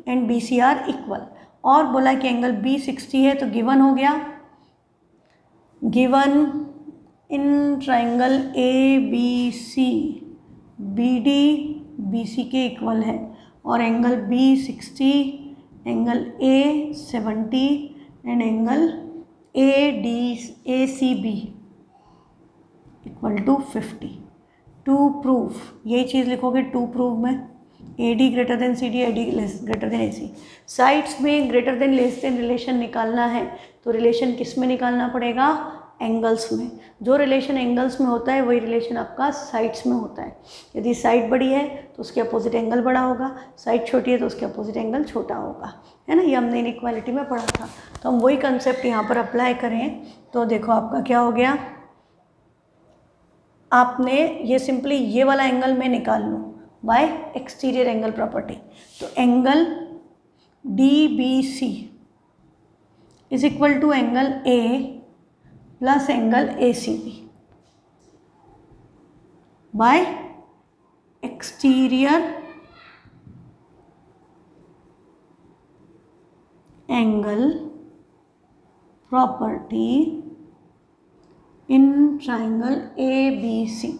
and BC are equal, और बोला कि एंगल B 60 है, तो गिवन हो गया, given in triangle ABC BD BC के इक्वल है, और angle B 60, angle A 70 and angle ACB equal to 50। To prove, यही चीज़ लिखोगे टू प्रूव में, AD greater than CD, AD greater than AC। Sides में greater than less than relation निकालना है, तो रिलेशन किस में निकालना पड़ेगा, एंगल्स में। जो रिलेशन एंगल्स में होता है वही रिलेशन आपका साइड्स में होता है। यदि साइड बड़ी है तो उसके अपोजिट एंगल बड़ा होगा, साइड छोटी है तो उसके अपोजिट एंगल छोटा होगा, है ना। ये हमने इनइक्वालिटी में पढ़ा था, तो हम वही कंसेप्ट यहाँ पर अप्लाई करें। तो देखो आपका क्या हो गया, आपने ये सिंपली ये वाला एंगल में निकाल लूँ बाय एक्सटीरियर एंगल प्रॉपर्टी, तो angle DBC is equal to angle A plus angle ACB by exterior angle property in triangle ABC।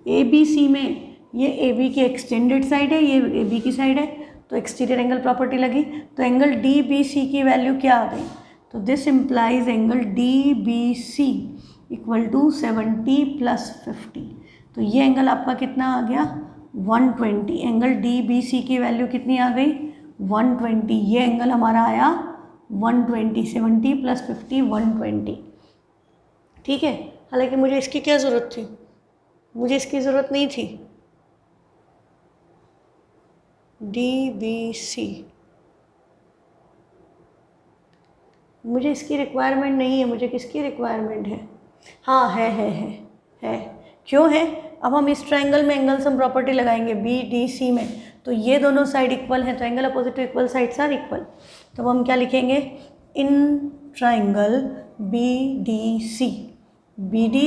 ABC में ये AB की एक्सटेंडेड साइड है, ये AB की साइड है, तो एक्सटीरियर एंगल प्रॉपर्टी लगी, तो एंगल DBC की वैल्यू क्या आ गई, तो this implies angle DBC equal to 70 plus 50, तो ये एंगल आपका कितना आ गया 120। एंगल DBC की वैल्यू कितनी आ गई 120, ये एंगल हमारा आया 120, 70 प्लस 50 120, ठीक है। हालांकि मुझे इसकी क्या ज़रूरत थी, मुझे इसकी ज़रूरत नहीं थी, DBC मुझे इसकी रिक्वायरमेंट नहीं है, मुझे किसकी रिक्वायरमेंट है, हाँ है। क्यों है, अब हम इस ट्राइंगल में एंगल सम प्रॉपर्टी लगाएंगे BDC में, तो ये दोनों साइड इक्वल हैं, तो angle opposite to equal sides are equal, तो हम क्या लिखेंगे, in triangle BDC BD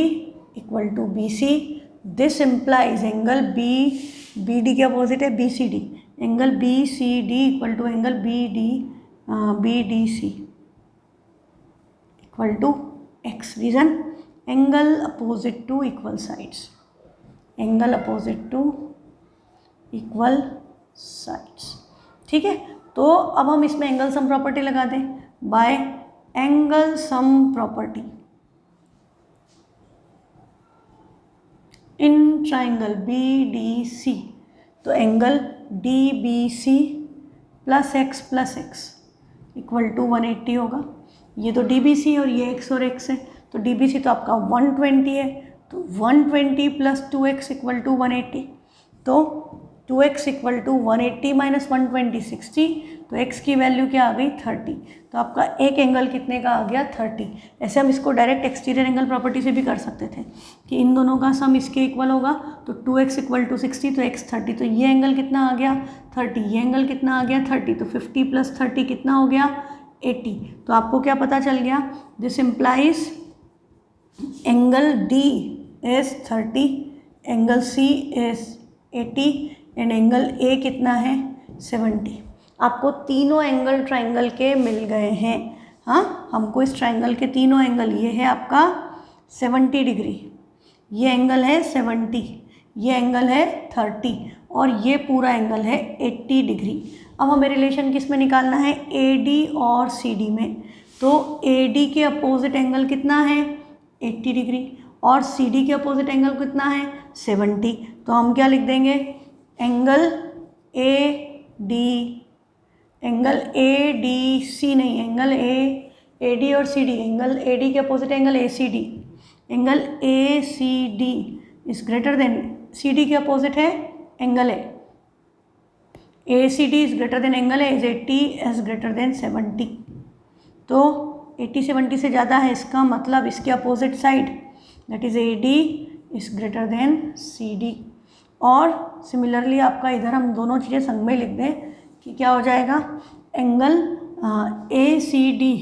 equal to BC, this implies angle BD के अपोजिट है BCD, angle BCD equal to angle BDC equal to X। Reason, angle opposite to equal sides, angle opposite to equal sides, ठीक है। तो अब हम इसमें एंगल सम प्रॉपर्टी लगा दें by angle sum property in triangle BDC, तो angle DBC plus x equal to 180 होगा। ये तो DBC और ये x और x है, तो DBC तो आपका 120 है, तो 120 प्लस 2x इक्वल टू 180, तो 2x इक्वल टू 180 माइनस 120 60, तो x की वैल्यू क्या आ गई 30, तो आपका एक एंगल कितने का आ गया 30। ऐसे हम इसको डायरेक्ट एक्सटीरियर एंगल प्रॉपर्टी से भी कर सकते थे कि इन दोनों का सम इसके इक्वल होगा, तो 2x इक्वल टू 60, तो x 30, तो ये एंगल कितना आ गया 30, ये एंगल कितना आ गया 30, तो 50 प्लस 30 कितना हो गया 80। तो आपको क्या पता चल गया, this implies angle D is 30, angle C is 80 and angle A कितना है 70। आपको तीनों एंगल ट्राइंगल के मिल गए हैं, हाँ, हमको इस ट्राइंगल के तीनों एंगल, ये है आपका 70 डिग्री, ये एंगल है 70, ये एंगल है 30 और ये पूरा एंगल है 80 डिग्री। अब हमें रिलेशन किस में निकालना है, AD और CD में, तो AD के अपोजिट एंगल कितना है 80 डिग्री और CD के अपोजिट एंगल कितना है 70, तो हम क्या लिख देंगे, angle AD angle A D C नहीं, एंगल ए डी और C D, angle A D के opposite angle A C D, angle A C D is greater than, C D के अपोजिट है angle A C D is greater than angle is 80 is greater than 70। तो 80 70 से ज़्यादा है, इसका मतलब इसके opposite side that is A D is greater than C D. और सिमिलरली आपका इधर हम दोनों चीज़ें संग में लिख दें कि क्या हो जाएगा, angle A C D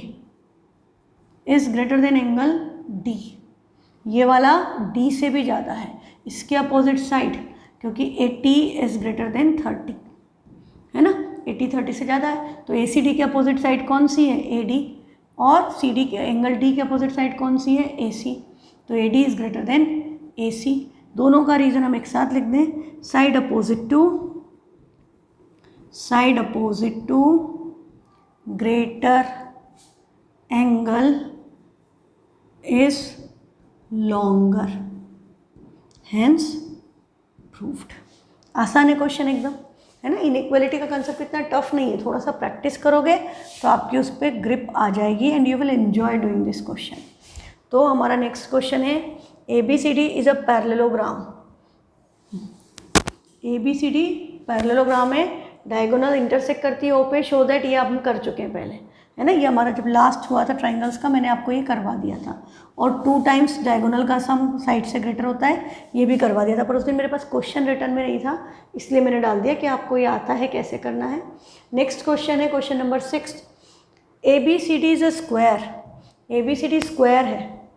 is greater than angle D, ये वाला डी से भी ज़्यादा है इसके अपोजिट साइड, क्योंकि 80 इज ग्रेटर देन 30 है ना, 80 30 से ज़्यादा है। तो ए सी डी के अपोजिट साइड कौन सी है, ए डी, और सी डी के एंगल डी के अपोजिट साइड कौन सी है, ए सी। तो A D is greater than A C. दोनों का रीज़न हम एक साथ लिख दें, side opposite to greater angle is longer, hence proved. आसान है क्वेश्चन एकदम, है ना। इनइक्वालिटी का कंसेप्ट इतना टफ नहीं है, थोड़ा सा प्रैक्टिस करोगे तो आपकी उस पर ग्रिप आ जाएगी and you will enjoy doing this question. तो हमारा नेक्स्ट क्वेश्चन है, A B C D is a parallelogram. A B C D parallelogram है, डायगोनल इंटरसेक्ट करती है ओ पे, शो दैट, ये हम कर चुके हैं पहले, है ना। ये हमारा जब लास्ट हुआ था ट्राइंगल्स का, मैंने आपको ये करवा दिया था। और 2 टाइम्स डायगोनल का सम साइड से ग्रेटर होता है, ये भी करवा दिया था, पर उस दिन मेरे पास क्वेश्चन रिटर्न में नहीं था, इसलिए मैंने डाल दिया कि आपको ये आता है कैसे करना है। नेक्स्ट क्वेश्चन है question number 6, A B C D is a square. A B C D square है,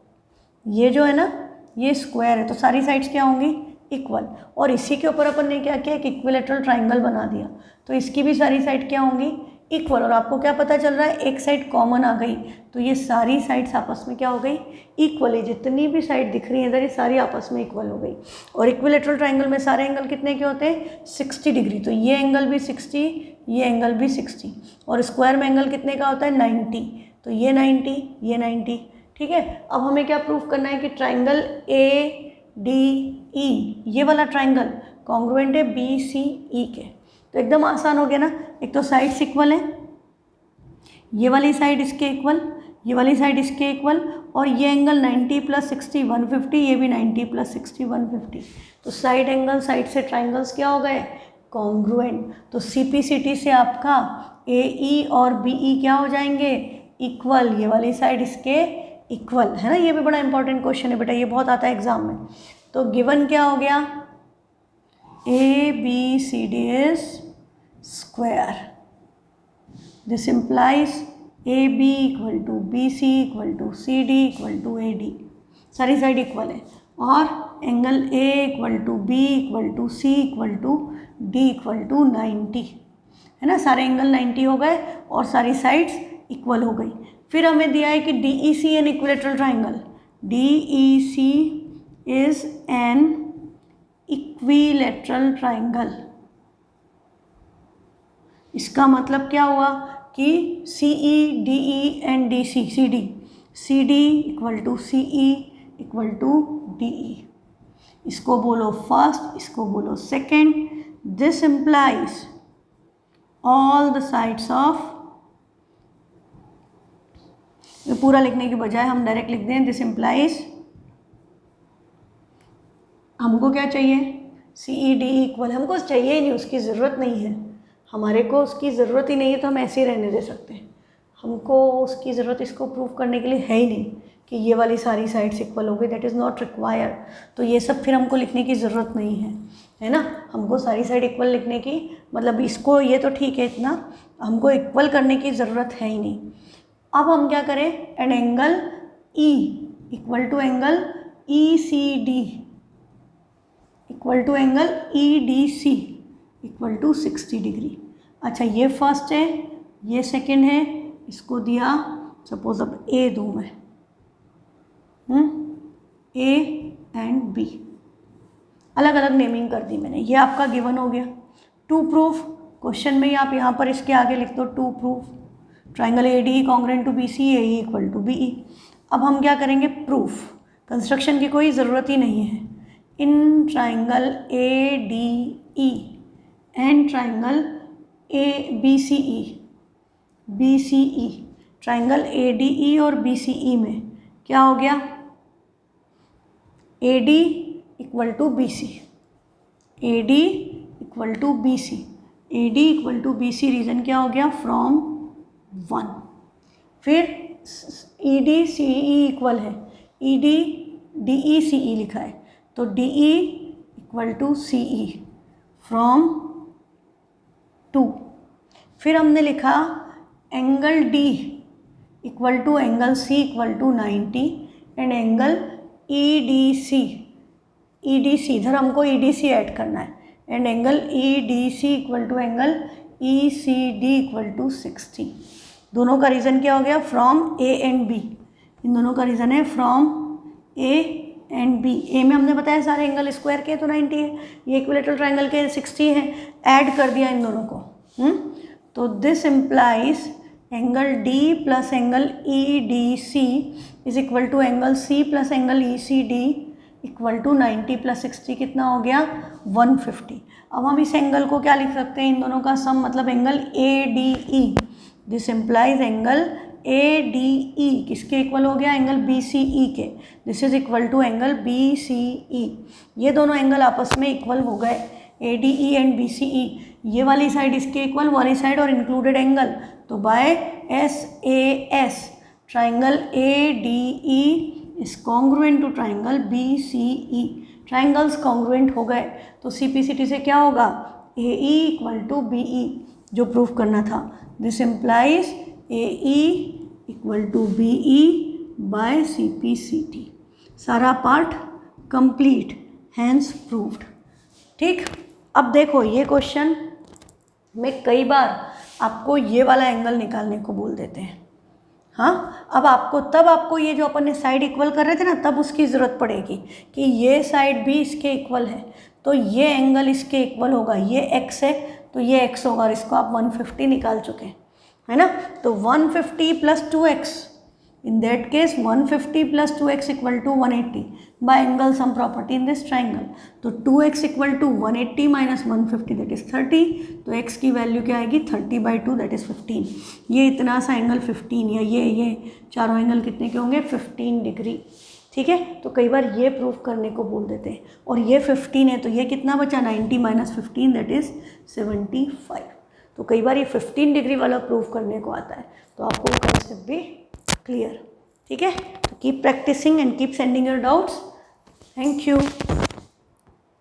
ये जो है ना ये स्क्वायर है, तो सारी साइड्स क्या होंगी, इक्वल। और इसी के ऊपर अपन ने क्या किया, एक इक्विलेटरल ट्राइंगल बना दिया, तो इसकी भी सारी साइड क्या होंगी, इक्वल। और आपको क्या पता चल रहा है, एक साइड कॉमन आ गई, तो ये सारी साइड्स आपस में क्या हो गई, इक्वल है। जितनी भी साइड दिख रही है इधर, ये सारी आपस में इक्वल हो गई। और इक्विलेटरल ट्राइंगल में सारे एंगल कितने के होते हैं, 60 डिग्री। तो ये एंगल भी 60, ये एंगल भी 60। और स्क्वायर में एंगल कितने का होता है, 90। तो ये 90, ये 90, ठीक है। अब हमें क्या प्रूफ करना है कि ट्राइंगल ए डी ई, ये वाला ट्राइंगल कॉन्ग्रुएंट है बी सी ई के। तो एकदम आसान हो गया ना, एक तो साइड्स इक्वल है, ये वाली साइड इसके इक्वल, ये वाली साइड इसके इक्वल, और ये एंगल 90 + 60 150, ये भी 90 + 60 150। तो साइड एंगल साइड से ट्राइंगल्स क्या हो गए, कॉन्ग्रुएंट। तो सी पी सी टी से आपका ए ई और बी ई क्या हो जाएंगे, इक्वल। ये वाली साइड इसके इक्वल, है ना। ये भी बड़ा इंपॉर्टेंट क्वेश्चन है बेटा, ये बहुत आता है एग्जाम में। तो गिवन क्या हो गया, A B C D is square. This implies A B equal to B C equal to C D equal to A D, सारी साइड इक्वल है। और angle A equal to B equal to C equal to D equal to 90, है ना। सारे एंगल 90 हो गए और सारी साइड्स इक्वल हो गई। फिर हमें दिया है कि D E C an equilateral triangle, D E C is an equilateral triangle. इसका मतलब क्या हुआ कि C E D E and D C, C D, C D equal to C E equal to D E. इसको बोलो फर्स्ट, इसको बोलो second. This implies all the sides of, पूरा लिखने के बजाय हम डायरेक्ट लिख दें, दिस इम्प्लाइज, हमको क्या चाहिए, सी ई डी इक्वल, हमको चाहिए ही नहीं, उसकी ज़रूरत नहीं है, हमारे को उसकी ज़रूरत ही नहीं है, तो हम ऐसे ही रहने दे सकते हैं। हमको उसकी ज़रूरत इसको प्रूव करने के लिए है ही नहीं कि ये वाली सारी साइड्स इक्वल हो गई, दैट इज़ नॉट रिक्वायर्ड। तो ये सब फिर हमको लिखने की ज़रूरत नहीं है ना। हमको सारी साइड इक्वल लिखने की, मतलब इसको, ये तो ठीक है, इतना हमको इक्वल करने की ज़रूरत है ही नहीं। अब हम क्या करें, an angle E equal to angle E C D equal to angle E D C equal to 60 degree. अच्छा, ये फर्स्ट है, ये सेकंड है, इसको दिया सपोज अब ए दूँ मैं, ए एंड बी, अलग अलग नेमिंग कर दी मैंने। ये आपका गिवन हो गया। टू प्रूफ, क्वेश्चन में ही आप यहाँ पर इसके आगे लिख दो to proof, triangle A D congruent to B C, A E equal to B E. अब हम क्या करेंगे, प्रूफ, कंस्ट्रक्शन की कोई ज़रूरत ही नहीं है। In triangle A D E and triangle A B C E B C E, triangle A D E और बी सी ई में क्या हो गया, A D equal to B C, A D equal to B C, A D equal to B C, reason क्या हो गया, फ्रॉम 1। फिर ई डी सी ई इक्वल है, ई डी डी ई सी ई लिखा है, तो D E equal to C E from 2। फिर हमने लिखा angle D equal to angle C equal to 90 and angle E D C, E D C इधर हमको ई डी सी ऐड करना है, and angle E D C equal to angle E C D equal to 60। दोनों का रीज़न क्या हो गया, फ्रॉम ए एंड बी, इन दोनों का रीज़न है from A and B. A में हमने बताया सारे एंगल स्क्वायर के तो 90 है, ये इक्विलेटरल ट्राइंगल के 60 है, ऐड कर दिया इन दोनों को। तो this implies angle D plus angle E D C is equal to angle C plus angle E C D equal to 90 plus 60 कितना हो गया, 150। अब हम इस एंगल को क्या लिख सकते हैं, इन दोनों का सम, मतलब angle A D E. This implies angle A D E किसके इक्वल हो गया, एंगल बी सी ई के। This is equal to angle B C E. ये दोनों एंगल आपस में इक्वल हो गए, A D E and B C E. ये वाली साइड इसके इक्वल, वाली साइड और इंक्लूडेड एंगल, तो by S A S triangle A D E is congruent to triangle B C E. Triangles congruent हो गए तो सीपीसीटी से क्या होगा, A E equal to B E, जो प्रूफ करना था। This implies A E equal to B E by C P C T. सारा पार्ट कंप्लीट, हैंस प्रूव्ड। ठीक, अब देखो ये क्वेश्चन में कई बार आपको ये वाला एंगल निकालने को बोल देते हैं। हाँ, अब आपको ये जो अपन ने साइड इक्वल कर रहे थे ना, तब उसकी ज़रूरत पड़ेगी कि ये साइड भी इसके इक्वल है, तो ये एंगल इसके इक्वल होगा, ये x है तो ये x होगा, और इसको आप 150 निकाल चुके हैं, है ना। तो 150 plus 2x, in that case 150 plus 2x equal to 180 by angle sum property in this triangle. तो 2x equal to 180 minus 150 that is 30, तो x की वैल्यू क्या आएगी, 30/2 दैट इज़ 15। ये इतना सा एंगल 15, या ये चारों एंगल कितने के होंगे, 15 डिग्री। ठीक है, तो कई बार ये प्रूफ करने को बोल देते हैं, और ये 15 है तो ये कितना बचा, 90 माइनस 15 दैट इज़ 75। तो कई बार ये 15 डिग्री वाला प्रूफ करने को आता है, तो आपको कॉन्सेप्ट भी क्लियर। ठीक है, तो keep practicing and keep sending your doubts. Thank you.